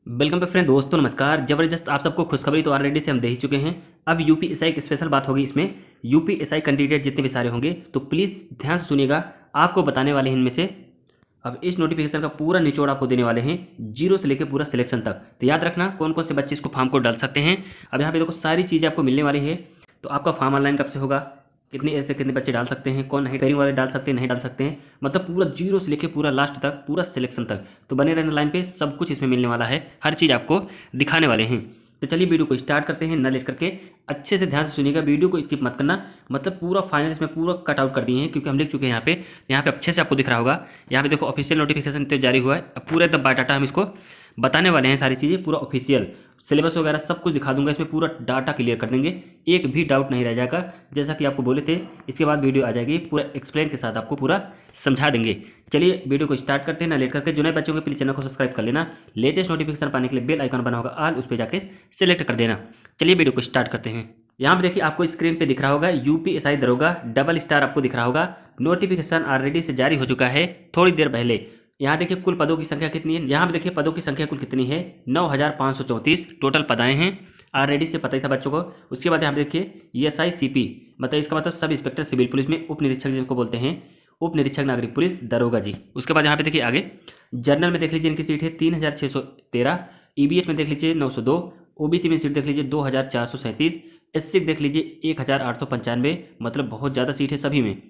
Welcome back friend. दोस्तों नमस्कार। जबरदस्त आप सबको खुशखबरी तो ऑलरेडी से हम दे ही चुके हैं। अब यूपीएसआई की स्पेशल बात होगी इसमें। यूपीएसआई कैंडिडेट जितने भी सारे होंगे तो प्लीज़ ध्यान से सुनिएगा, आपको बताने वाले हैं इनमें से। अब इस नोटिफिकेशन का पूरा निचोड़ आपको देने वाले हैं, जीरो से लेकर पूरा सिलेक्शन तक। तो याद रखना कौन कौन से बच्चे इसको फॉर्म को डाल सकते हैं। अब यहाँ पे देखो सारी चीज़ें आपको मिलने वाली है। तो आपका फॉर्म ऑनलाइन कब से होगा, कितने ऐसे कितने बच्चे डाल सकते हैं, कौन नहीं ट्रेनिंग वाले डाल सकते हैं नहीं डाल सकते हैं, मतलब पूरा जीरो से लेके पूरा लास्ट तक पूरा सिलेक्शन तक। तो बने रहना लाइन पे, सब कुछ इसमें मिलने वाला है, हर चीज़ आपको दिखाने वाले हैं। तो चलिए वीडियो को स्टार्ट करते हैं, न लेट करके अच्छे से ध्यान से सुनिएगा, वीडियो को स्किप मत करना। मतलब पूरा फाइनल इसमें पूरा कट आउट कर दिए हैं क्योंकि हम लिख चुके हैं यहाँ पे अच्छे से आपको दिख रहा होगा। यहाँ पे देखो ऑफिशियल नोटिफिकेशन तो जारी हुआ है। अब पूरा एकदम बायोडाटा हम इसको बताने वाले हैं, सारी चीज़ें पूरा ऑफिशियल सिलेबस वगैरह सब कुछ दिखा दूंगा। इसमें पूरा डाटा क्लियर कर देंगे, एक भी डाउट नहीं रह जाएगा। जैसा कि आपको बोले थे, इसके बाद वीडियो आ जाएगी पूरा एक्सप्लेन के साथ, आपको पूरा समझा देंगे। चलिए वीडियो को स्टार्ट करते हैं, ना लेट करके। जो नए बच्चों के प्लीज चैनल को सब्सक्राइब कर लेना, लेटेस्ट नोटिफिकेशन पाने के लिए बेल आइकन बना होगा ऑल, उस पर जाके सिलेक्ट कर देना। चलिए वीडियो को स्टार्ट करते हैं। यहाँ पे देखिए आपको स्क्रीन पे दिख रहा होगा यूपीएसआई दरोगा डबल स्टार आपको दिख रहा होगा। नोटिफिकेशन ऑलरेडी से जारी हो चुका है थोड़ी देर पहले। यहाँ देखिए कुल पदों की संख्या कितनी है, यहाँ पे देखिए पदों की संख्या कुल कितनी है, 9534 टोटल पदाएं हैं। ऑलरेडी से पता ही था बच्चों को। उसके बाद यहाँ पे देखिए ESI-CP, मतलब इसका मतलब सब इंस्पेक्टर सिविल पुलिस में उप निरीक्षक जिनको बोलते हैं, उप निरीक्षक नागरिक पुलिस दरोगा जी। उसके बाद यहाँ पे देखिए आगे जनरल में देख लीजिए इनकी सीट है 3613, EBS में देख लीजिए 902, OBC में सीट देख लीजिए 2437, SC देख लीजिए 1895, मतलब बहुत ज़्यादा सीट है सभी में।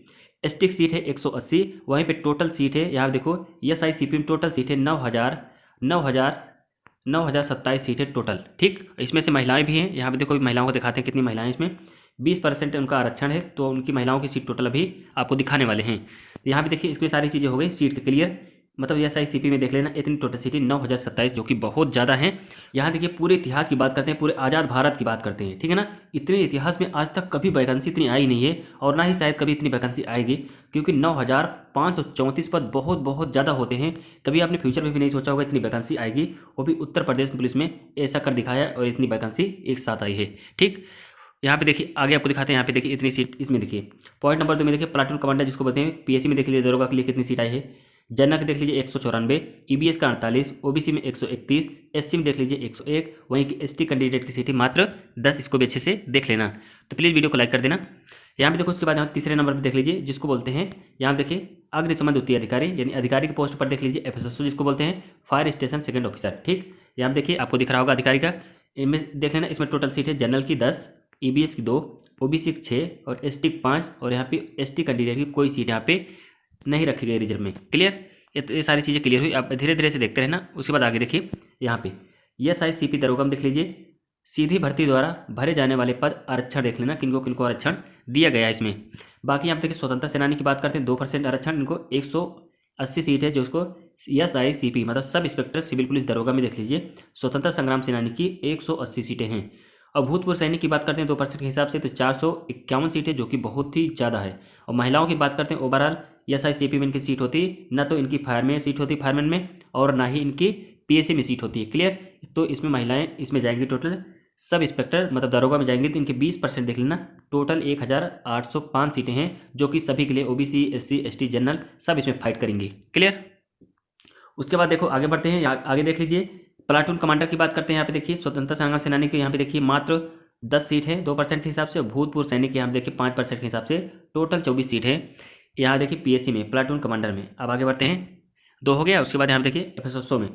एसटी सीट है 180, वहीं पे टोटल सीट है यहाँ देखो ESI-CP में टोटल सीट है 9,027 सीट है टोटल। ठीक, इसमें से महिलाएं भी हैं। यहाँ पे देखो महिलाओं को दिखाते हैं कितनी महिलाएं इसमें। 20% उनका आरक्षण है, तो उनकी महिलाओं की सीट टोटल अभी आपको दिखाने वाले हैं। यहाँ पे देखिए इसमें सारी चीज़ें हो गई सीट क्लियर। मतलब ESI-CP में देख लेना इतनी टोटल सीटें 9,027, जो कि बहुत ज़्यादा हैं। यहाँ देखिए पूरे इतिहास की बात करते हैं, पूरे आज़ाद भारत की बात करते हैं, ठीक है ना। इतने इतिहास में आज तक कभी वैकेंसी इतनी आई नहीं है, और ना ही शायद कभी इतनी वैकेंसी आएगी, क्योंकि 9,534 पद बहुत बहुत ज़्यादा होते हैं। कभी आपने फ्यूचर में भी नहीं सोचा होगा इतनी वैकेंसी आएगी, वो भी उत्तर प्रदेश पुलिस में ऐसा कर दिखाया और इतनी वैकेंसी एक साथ आई है। ठीक, यहाँ पे देखिए आगे आपको दिखाते हैं। यहाँ पे देखिए इतनी सीट, इसमें देखिए पॉइंट नंबर 2 में देखिए प्लाटून कमांडर जिसको बोलते हैं, PSC में देख लीजिए दरोगा के लिए कितनी सीट आई है। जनरल देख लीजिए 194, EBS का 48, OBC में 131, SC में देख लीजिए 101, वहीं की ST कैंडिडेट की सीटें मात्र 10। इसको भी अच्छे से देख लेना। तो प्लीज़ वीडियो को लाइक कर देना। यहाँ पे देखो उसके बाद यहाँ तीसरे नंबर पर देख लीजिए जिसको बोलते हैं, यहाँ देखिए अग्निशमन द्वितीय अधिकारी, यानी अधिकारी की पोस्ट पर देख लीजिए FSSO जिसको बोलते हैं फायर स्टेशन सेकंड ऑफिसर। ठीक, यहाँ देखिए आपको दिख रहा होगा अधिकारी का, इनमें देख लेना। इसमें टोटल सीट है जनरल की 10, EBS की 2, OBC की 6 और ST की 5, और यहाँ पे ST कैंडिडेट की कोई सीट यहाँ पे नहीं रखी गई रिजर्व में। क्लियर, ये सारी चीज़ें क्लियर हुई। आप धीरे धीरे से देखते रहना। उसके बाद आगे देखिए यहाँ पे ESI-CP दरोगा में देख लीजिए सीधी भर्ती द्वारा भरे जाने वाले पद आरक्षण देख लेना, किनको किनको आरक्षण दिया गया है इसमें। बाकी यहाँ पे देखिए स्वतंत्रता सेनानी की बात करते हैं 2% आरक्षण, इनको 180 सीट है जो उसको ESI-CP मतलब सब इंस्पेक्टर सिविल पुलिस दरोगा में देख लीजिए स्वतंत्रता संग्राम सेनानी की 180 सीटें हैं। और भूतपूर्व सैनिक की बात करते हैं 2% के हिसाब से तो 451 सीटें, जो कि बहुत ही ज़्यादा है। और महिलाओं की बात करते हैं ओवरऑल ESI-CP में इनकी सीट होती न तो इनकी फायर में सीट होती फायरमैन में, और ना ही इनकी PSC में सीट होती है। क्लियर, तो इसमें महिलाएं इसमें जाएंगी टोटल सब इंस्पेक्टर मतलब दरोगा में जाएंगी, तो इनके 20% देख लेना। टोटल 1805 सीटें हैं, जो कि सभी के लिए OBC SC ST जनरल सब इसमें फाइट करेंगी। क्लियर, उसके बाद देखो आगे बढ़ते हैं। आगे देख लीजिए प्लाटून कमांडर की बात करते हैं। यहाँ पे देखिए स्वतंत्रता संग्राम सेनानी के यहाँ पे देखिए मात्र 10 सीट है 2% के हिसाब से। भूतपूर्व सैनिक यहाँ पे देखिए 5% के हिसाब से टोटल 24 सीट है। यहाँ देखिए PSC में प्लाटून कमांडर में। अब आगे बढ़ते हैं, 2 हो गया। उसके बाद यहाँ पे देखिए FSSO में,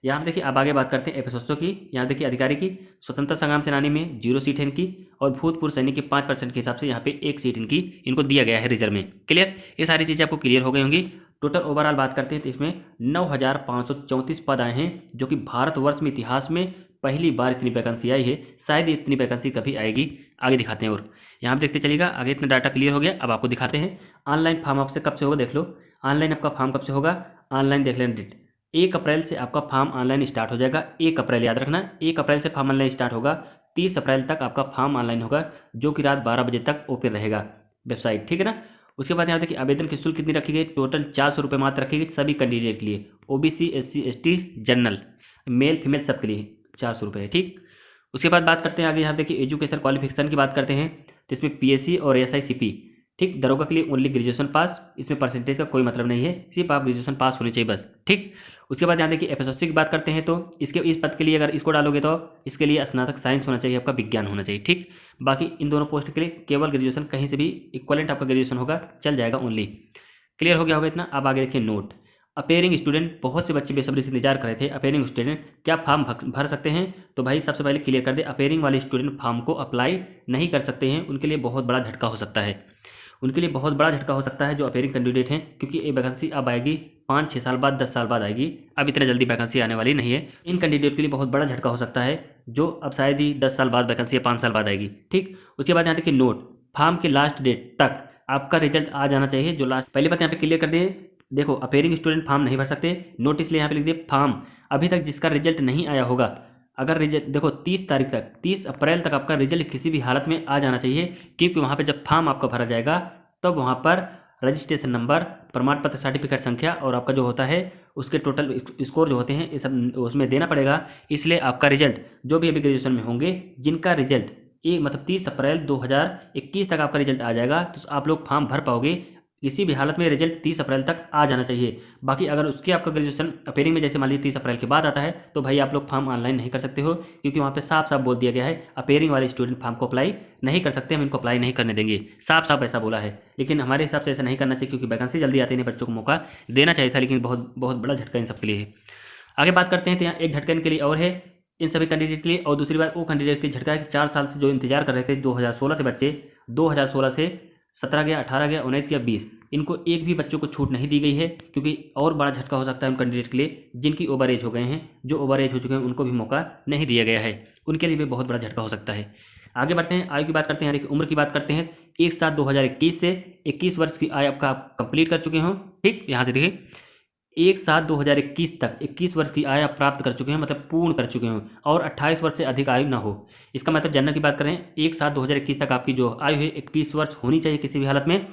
यहाँ पे देखिए अब आगे बात करते हैं FSSO की। यहाँ देखिए अधिकारी की स्वतंत्रता संग्राम सेनानी में 0 सीट है इनकी, और भूतपूर्व सैनिक की 5% के हिसाब से यहाँ पे 1 सीट इनको दिया गया है रिजर्व में। क्लियर, ये सारी चीज़ें आपको क्लियर हो गई होंगी। टोटल ओवरऑल बात करते हैं तो इसमें 9,534 पद आए हैं, जो कि भारतवर्ष में इतिहास में पहली बार इतनी वैकेंसी आई है। शायद इतनी वैकेंसी कभी आएगी, आगे दिखाते हैं। और यहाँ पे देखते चलिएगा आगे। इतना डाटा क्लियर हो गया, अब आपको दिखाते हैं ऑनलाइन फॉर्म आपसे कब से होगा। देख लो ऑनलाइन आपका फॉर्म कब से होगा। ऑनलाइन देख लेना डेट, 1 अप्रैल से आपका फॉर्म ऑनलाइन स्टार्ट हो जाएगा। 1 अप्रैल याद रखना, 1 अप्रैल से फॉर्म ऑनलाइन स्टार्ट होगा। 30 अप्रैल तक आपका फॉर्म ऑनलाइन होगा, जो कि रात 12 बजे तक ओपन रहेगा वेबसाइट, ठीक है ना। उसके बाद यहाँ देखिए आवेदन की शुल्क कितनी रखी गई, टोटल 400 रुपये मात्र रखी गई सभी कैंडिडेट के लिए। OBC SC ST general male female सबके लिए 400 रुपये है। ठीक, उसके बाद बात करते हैं आगे। यहाँ देखिए एजुकेशन क्वालिफिकेशन की बात करते हैं, तो इसमें PSC और ESI-CP ठीक। दरोगा के लिए ओनली ग्रेजुएशन पास, इसमें परसेंटेज का कोई मतलब नहीं है, सिर्फ आप ग्रेजुएशन पास होनी चाहिए बस। ठीक। उसके बाद यहाँ देखिए एफएसएससी की बात करते हैं तो इस पद के लिए अगर इसको डालोगे तो इसके लिए स्नातक साइंस होना चाहिए, आपका विज्ञान होना चाहिए। ठीक। बाकी इन दोनों पोस्ट के लिए केवल ग्रेजुएशन, कहीं से भी इक्वलेंट आपका ग्रेजुएशन होगा चल जाएगा ओनली। क्लियर हो गया होगा इतना। अब आगे देखिए नोट। अपेयरिंग स्टूडेंट, बहुत से बच्चे बेसब्री से इंतजार कर रहे थे, अपेयरिंग स्टूडेंट क्या फॉर्म भर सकते हैं? तो भाई सबसे पहले क्लियर कर दे, अपेयरिंग वाले स्टूडेंट फॉर्म को अप्लाई नहीं कर सकते हैं, उनके लिए बहुत बड़ा झटका हो सकता है। उनके लिए बहुत बड़ा झटका हो सकता है जो अपेयरिंग कैंडिडेट हैं, क्योंकि ये वैकेंसी अब आएगी 5-6 साल बाद, 10 साल बाद आएगी, अब इतना जल्दी वैकेंसी आने वाली नहीं है। इन कैंडिडेट के लिए बहुत बड़ा झटका हो सकता है जो अब शायद ही 10 साल बाद वैकेंसी या 5 साल बाद आएगी। ठीक। उसके बाद यहाँ देखिए नोट, फॉर्म के लास्ट डेट तक आपका रिजल्ट आ जाना चाहिए। जो लास्ट, पहली बात यहाँ पे क्लियर कर दिए, देखो अपेयरिंग स्टूडेंट फॉर्म नहीं भर सकते, नोटिस लिए यहाँ पे लिख दिए फॉर्म अभी तक जिसका रिजल्ट नहीं आया होगा, अगर रिजल्ट देखो 30 तारीख तक, 30 अप्रैल तक आपका रिजल्ट किसी भी हालत में आ जाना चाहिए, क्योंकि वहाँ पे जब फॉर्म आपका भरा जाएगा तब वहाँ पर रजिस्ट्रेशन नंबर, प्रमाण पत्र, सर्टिफिकेट संख्या और आपका जो होता है उसके टोटल स्कोर जो होते हैं ये सब उसमें देना पड़ेगा। इसलिए आपका रिजल्ट जो भी अभी ग्रेजुएशन में होंगे जिनका रिजल्ट मतलब 30 अप्रैल 2021 तक आपका रिजल्ट आ जाएगा, तो आप लोग फॉर्म भर पाओगे। किसी भी हालत में रिजल्ट 30 अप्रैल तक आ जाना चाहिए। बाकी अगर उसके आपका ग्रेजुएशन अपेयरिंग में जैसे मान लीजिए 30 अप्रैल के बाद आता है तो भाई आप लोग फॉर्म ऑनलाइन नहीं कर सकते हो, क्योंकि वहाँ पे साफ साफ बोल दिया गया है अपेयरिंग वाले स्टूडेंट फॉर्म को अप्लाई नहीं कर सकते, हम इनको अप्लाई नहीं करने देंगे, साफ साफ ऐसा बोला है। लेकिन हमारे हिसाब से ऐसा नहीं करना चाहिए, क्योंकि वैकेंसी जल्दी आती है, बच्चों को मौका देना चाहिए था, लेकिन बहुत बहुत बड़ा झटका इन सबके लिए है। आगे बात करते हैं तो यहाँ एक झटका इनके लिए और है, इन सभी कैंडिडेट के लिए। और दूसरी बात वो कैंडिडेट के झटका है कि 4 साल से जो इंतजार कर रहे थे 2016 से बच्चे, 2016 से 17 गया, 18 गया, 19 गया, 20, इनको एक भी बच्चों को छूट नहीं दी गई है, क्योंकि और बड़ा झटका हो सकता है उन कैंडिडेट के लिए जिनकी ओवर एज हो गए हैं। जो ओवर एज हो चुके हैं उनको भी मौका नहीं दिया गया है, उनके लिए भी बहुत बड़ा झटका हो सकता है। आगे बढ़ते हैं, आयु की बात करते हैं, यानी कि उम्र की बात करते हैं। 1/7/2021 से 21 वर्ष की आयु आपका कंप्लीट कर चुके हो। ठीक। यहाँ से देखिए 1/7/2021 तक 21 वर्ष की आयु आप प्राप्त कर चुके हैं, मतलब पूर्ण कर चुके हो, और 28 वर्ष से अधिक आयु ना हो। इसका मतलब जनरल की बात करें 1/7/2021 तक आपकी जो आयु है 21 वर्ष होनी चाहिए किसी भी हालत में।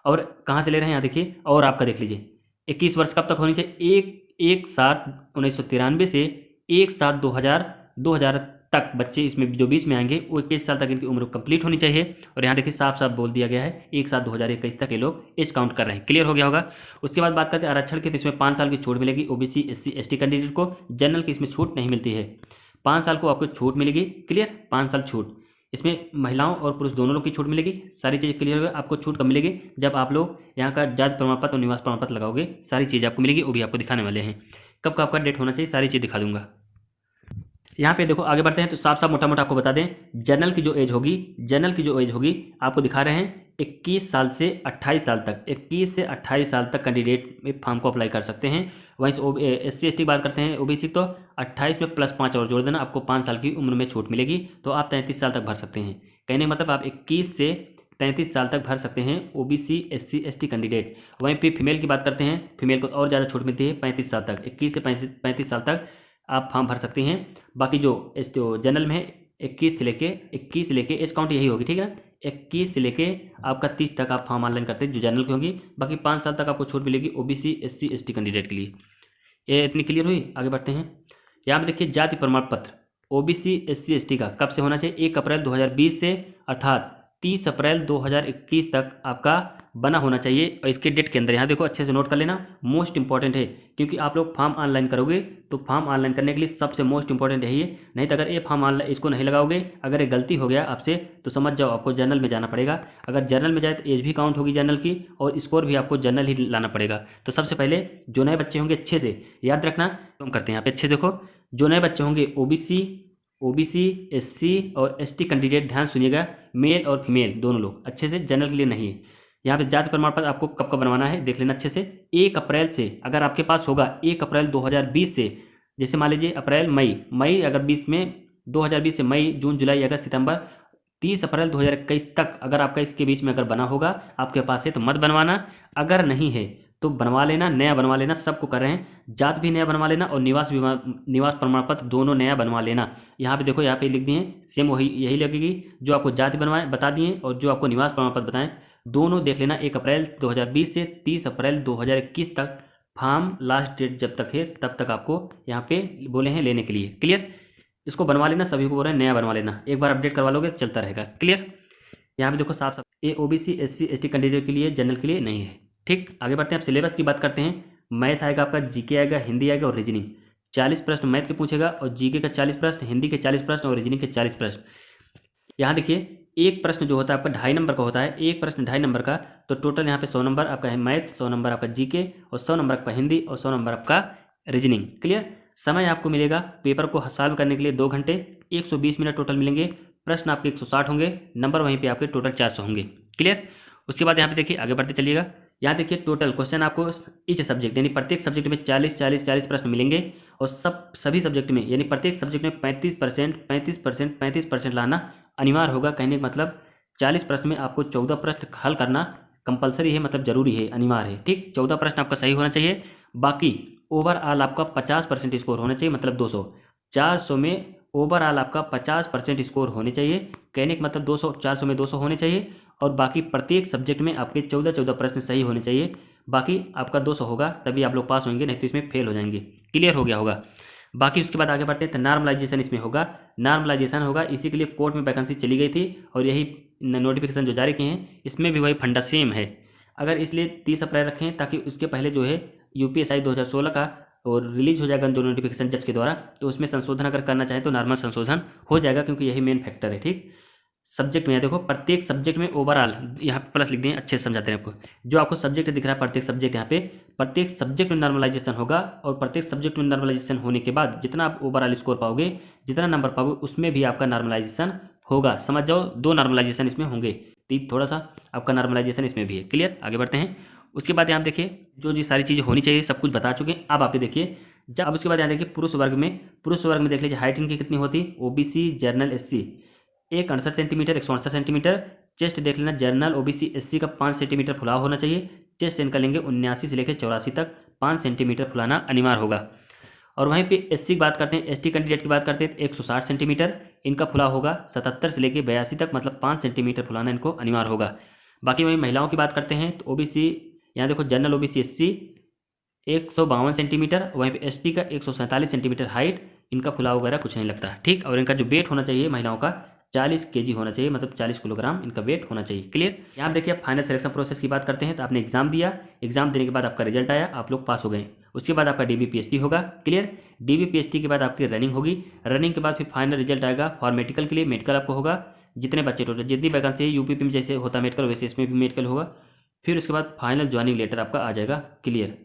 और कहाँ से ले रहे हैं यहाँ देखिए, और आपका देख लीजिए 21 वर्ष कब तक होनी चाहिए, 1/7/1993 से 1/7/2000 तक बच्चे इसमें जो 20 में आएंगे वो 21 साल तक इनकी उम्र कंप्लीट होनी चाहिए। और यहाँ देखिए साफ साफ बोल दिया गया है 1/7/2021 तक ये लोग एज काउंट कर रहे हैं। क्लियर हो गया होगा। उसके बाद बात करते हैं आरक्षण की, तो इसमें 5 साल की छूट मिलेगी ओबीसी SC ST कैंडिडेट को। जनरल की इसमें छूट नहीं मिलती है, 5 साल को आपको छूट मिलेगी। क्लियर, 5 साल छूट। इसमें महिलाओं और पुरुष दोनों लोग की छूट मिलेगी। सारी चीज़ क्लियर होगा। आपको छूट कब मिलेगी, जब आप लोग यहाँ का जाति प्रमाण पत्र और निवास प्रमाण पत्र लगाओगे, सारी चीज़ आपको मिलेगी, वो भी आपको दिखाने वाले हैं। कब का आपका डेट होना चाहिए, सारी चीज़ दिखा दूंगा। यहाँ पे देखो आगे बढ़ते हैं तो साफ साफ मोटा मोटा आपको बता दें, जनरल की जो एज होगी आपको दिखा रहे हैं 21 साल से 28 साल तक, 21 से 28 साल तक कैंडिडेट में फॉर्म को अप्लाई कर सकते हैं। वहीं SC ST बात करते हैं ओबीसी, तो 28 में +5 और जोड़ देना, आपको 5 साल की उम्र में छूट मिलेगी, तो आप 33 साल तक भर सकते हैं। कहने मतलब आप 21 से 33 साल तक भर सकते हैं ओबीसी SC ST कैंडिडेट। वहीं पे फीमेल की बात करते हैं, फीमेल को और ज़्यादा छूट मिलती है 35 साल तक, 21 से 35 साल तक आप फॉर्म भर सकती हैं। बाकी जो जनरल में 21 से लेके एज काउंट यही होगी, ठीक है ना, 21 से लेके आपका 30 तक आप फॉर्म ऑनलाइन करते हैं जो जनरल की होगी। बाकी 5 साल तक आपको छूट मिलेगी ओबीसी SC ST कैंडिडेट के लिए। ये इतनी क्लियर हुई। आगे बढ़ते हैं, यहाँ पे देखिए जाति प्रमाण पत्र ओबीसी SC ST का कब से होना चाहिए, 1 अप्रैल 2020 से अर्थात 30 अप्रैल 2021 तक आपका बना होना चाहिए। और इसके डेट के अंदर यहाँ देखो अच्छे से नोट कर लेना, मोस्ट इंपॉर्टेंट है, क्योंकि आप लोग फॉर्म ऑनलाइन करोगे तो फॉर्म ऑनलाइन करने के लिए सबसे मोस्ट इंपॉर्टेंट यही है। नहीं तो अगर ये फॉर्म ऑनलाइन इसको नहीं लगाओगे, अगर ये गलती हो गया आपसे तो समझ जाओ आपको जनरल में जाना पड़ेगा। अगर जनरल में जाए तो एज भी काउंट होगी जनरल की, और स्कोर भी आपको जनरल ही लाना पड़ेगा। तो सबसे पहले जो नए बच्चे होंगे अच्छे से याद रखना, हम करते हैं यहाँ पे अच्छे देखो, जो नए बच्चे होंगे ओबीसी SC और ST कैंडिडेट, ध्यान सुनिएगा, मेल और फीमेल दोनों लोग अच्छे से, जनरल के लिए नहीं है। यहाँ पे जाति प्रमाण पत्र आपको कब कब बनवाना है देख लेना अच्छे से। 1 अप्रैल से अगर आपके पास होगा 1 अप्रैल 2020 से, जैसे मान लीजिए अप्रैल मई अगर 20 में 2020 से मई जून जुलाई अगस्त सितंबर, 30 अप्रैल 2021 तक अगर आपका इसके बीच में अगर बना होगा आपके पास है तो मत बनवाना, अगर नहीं है तो बनवा लेना, नया बनवा लेना। सबको कर रहे हैं, जात भी नया बनवा लेना और निवास प्रमाण पत्र दोनों नया बनवा लेना। यहाँ पे देखो, यहाँ पे लिख दिए सेम वही यही लगेगी, जो आपको जाति बनवाए बता दिए और जो आपको निवास प्रमाण पत्र बताएं दोनों देख लेना। 1 अप्रैल 2020 से 30 अप्रैल 2021 तक फॉर्म लास्ट डेट जब तक है तब तक आपको यहाँ पे बोले हैं लेने के लिए। क्लियर, इसको बनवा लेना, सभी को बोल रहे हैं नया बनवा लेना, एक बार अपडेट करवा लोगे चलता रहेगा। क्लियर, यहाँ पे देखो साफ साफ ये ओबीसी एससी एसटी कैंडिडेट के लिए, जनरल के लिए नहीं है। ठीक, आगे बढ़ते हैं। आप सिलेबस की बात करते हैं। मैथ आएगा आपका, जीके आएगा, हिंदी आएगा और रीजनिंग। 40 प्रश्न मैथ के पूछेगा और जीके का 40 प्रश्न, हिंदी के 40 प्रश्न और रीजनिंग के 40 प्रश्न। यहाँ देखिए एक प्रश्न जो होता है आपका 2.5 नंबर का होता है, एक प्रश्न 2.5 नंबर का, तो टोटल यहाँ पे 100 नंबर आपका है मैथ, 100 नंबर आपका जीके और 100 नंबर आपका हिंदी और 100 नंबर आपका रीजनिंग। क्लियर। समय आपको मिलेगा पेपर को सॉल्व करने के लिए 2 घंटे, 120 मिनट टोटल मिलेंगे। प्रश्न आपके 160 होंगे, नंबर वहीं पे आपके टोटल 400 होंगे। क्लियर। उसके बाद यहाँ पे देखिए, आगे बढ़ते चलिएगा। यहाँ देखिए टोटल क्वेश्चन आपको ईच सब्जेक्ट यानी प्रत्येक सब्जेक्ट में 40 प्रश्न मिलेंगे और सभी सब्जेक्ट में यानी प्रत्येक सब्जेक्ट में 35% लाना अनिवार्य होगा। कहने का मतलब 40 प्रश्न में आपको 14 प्रश्न हल करना कंपलसरी है, मतलब जरूरी है, अनिवार्य है। ठीक, 14 प्रश्न आपका सही होना चाहिए। बाकी ओवरऑल आपका 50% स्कोर होना चाहिए, मतलब 200। 400 में ओवरऑल आपका 50% स्कोर होने चाहिए। कहने का मतलब 200, 400 में 200 होने चाहिए और बाकी प्रत्येक सब्जेक्ट में आपके 14 प्रश्न सही होने चाहिए। बाकी आपका 200 होगा तभी आप लोग पास होंगे, नहीं तो इसमें फेल हो जाएंगे। क्लियर हो गया होगा। बाकी उसके बाद आगे बढ़ते हैं तो नॉर्मलाइजेशन इसमें होगा। नॉर्मलाइजेशन होगा, इसी के लिए कोर्ट में वैकेंसी चली गई थी और यही नोटिफिकेशन जो जारी किए हैं इसमें भी वही फंडा सेम है। अगर इसलिए 30 अप्रैल रखें ताकि उसके पहले जो है यूपीएसआई 2016 का और रिलीज हो जाएगा जो नोटिफिकेशन जज के द्वारा, तो उसमें संशोधन अगर करना चाहें तो नॉर्मल संशोधन हो जाएगा, क्योंकि यही मेन फैक्टर है। ठीक, सब्जेक्ट में देखो प्रत्येक सब्जेक्ट में ओवरऑल यहाँ पे प्लस लिख दें, अच्छे से समझाते हैं आपको। जो आपको सब्जेक्ट दिख रहा है प्रत्येक सब्जेक्ट, यहाँ पे प्रत्येक सब्जेक्ट में नॉर्मलाइजेशन होगा और प्रत्येक सब्जेक्ट में नॉर्मलाइजेशन होने के बाद जितना आप ओवरऑल स्कोर पाओगे, जितना नंबर पाओगे, उसमें भी आपका नॉर्मलाइजेशन होगा। समझ जाओ, 2 नॉर्मलाइजेशन इसमें होंगे, थोड़ा सा आपका नॉर्मलाइजेशन इसमें भी है। क्लियर। आगे बढ़ते हैं। उसके बाद यहाँ देखिए जो सारी चीज़ें होनी चाहिए सब कुछ बता चुके हैं। अब आपके देखिए जब उसके बाद यहाँ देखिए पुरुष वर्ग में देख लीजिए हाइट इनकी कितनी होती है। OBC general SC 168 centimetre, 168 centimetre. Chest देख लेना, जनरल ओबीसी एससी का 5 सेंटीमीटर फुलाव होना चाहिए। चेस्ट इनका लेंगे 79 से लेकर 84 तक 5 सेंटीमीटर फुलाना अनिवार्य होगा। और वहीं पे एससी की बात करते हैं, एसटी कैंडिडेट की बात करते हैं तो 160 सेंटीमीटर इनका फुलाव होगा। 77 से लेकर 82 तक मतलब 5 सेंटीमीटर फुलाना इनको अनिवार्य होगा। बाकी वहीं महिलाओं की बात करते हैं तो ओबीसी यहाँ देखो जनरल ओबीसी एससी 152 सेंटीमीटर, वहीं पे एसटी का 147 सेंटीमीटर हाइट, इनका फुलाव वगैरह कुछ नहीं लगता। ठीक, और इनका जो वेट होना चाहिए महिलाओं का 40 केजी होना चाहिए, मतलब 40 किलोग्राम इनका वेट होना चाहिए। क्लियर। यहाँ देखिए आप फाइनल सिलेक्शन प्रोसेस की बात करते हैं तो आपने एग्जाम दिया, एग्जाम देने के बाद आपका रिजल्ट आया, आप लोग पास हो गए। उसके बाद आपका डीबीपीएसटी होगा। क्लियर। डीबीपीएसटी के बाद आपकी रनिंग होगी, रनिंग के बाद फिर फाइनल रिजल्ट आएगा। फॉर मेडिकल के लिए मेडिकल आपको होगा, जितने बच्चे टोटल जितनी वैकेंसी है यूपीपी में जैसे होता है मेडिकल, वैसे इसमें भी मेडिकल होगा। फिर उसके बाद फाइनल ज्वाइनिंग लेटर आपका आ जाएगा। क्लियर।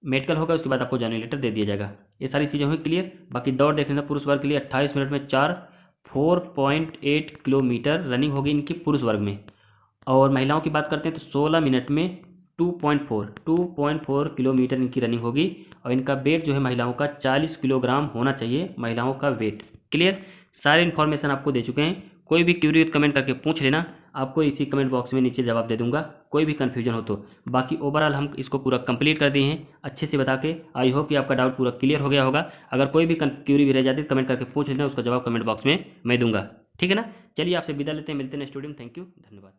मेडिकल होगा, उसके बाद आपको ज्वाइनिंग लेटर दे दिया जाएगा। ये सारी चीज़ें हुई। क्लियर। बाकी दौड़ देख लेना पुरुष वर्ग के लिए 28 मिनट में 4.8 किलोमीटर रनिंग होगी इनकी पुरुष वर्ग में। और महिलाओं की बात करते हैं तो 16 मिनट में 2.4 किलोमीटर इनकी रनिंग होगी। और इनका वेट जो है महिलाओं का 40 किलोग्राम होना चाहिए, महिलाओं का वेट। क्लियर। सारे इन्फॉर्मेशन आपको दे चुके हैं। कोई भी क्यूरी कमेंट करके पूछ लेना, आपको इसी कमेंट बॉक्स में नीचे जवाब दे दूंगा, कोई भी कन्फ्यूजन हो तो। बाकी ओवरऑल हम इसको पूरा कंप्लीट कर दिए हैं अच्छे से बता के। आई होप कि आपका डाउट पूरा क्लियर हो गया होगा। अगर कोई भी क्यूरी भी रह जाती है कमेंट करके पूछ लेना, उसका जवाब कमेंट बॉक्स में मैं दूंगा। ठीक है ना। चलिए आपसे विदा लेते हैं, मिलते हैं स्टूडेंट। थैंक यू, धन्यवाद।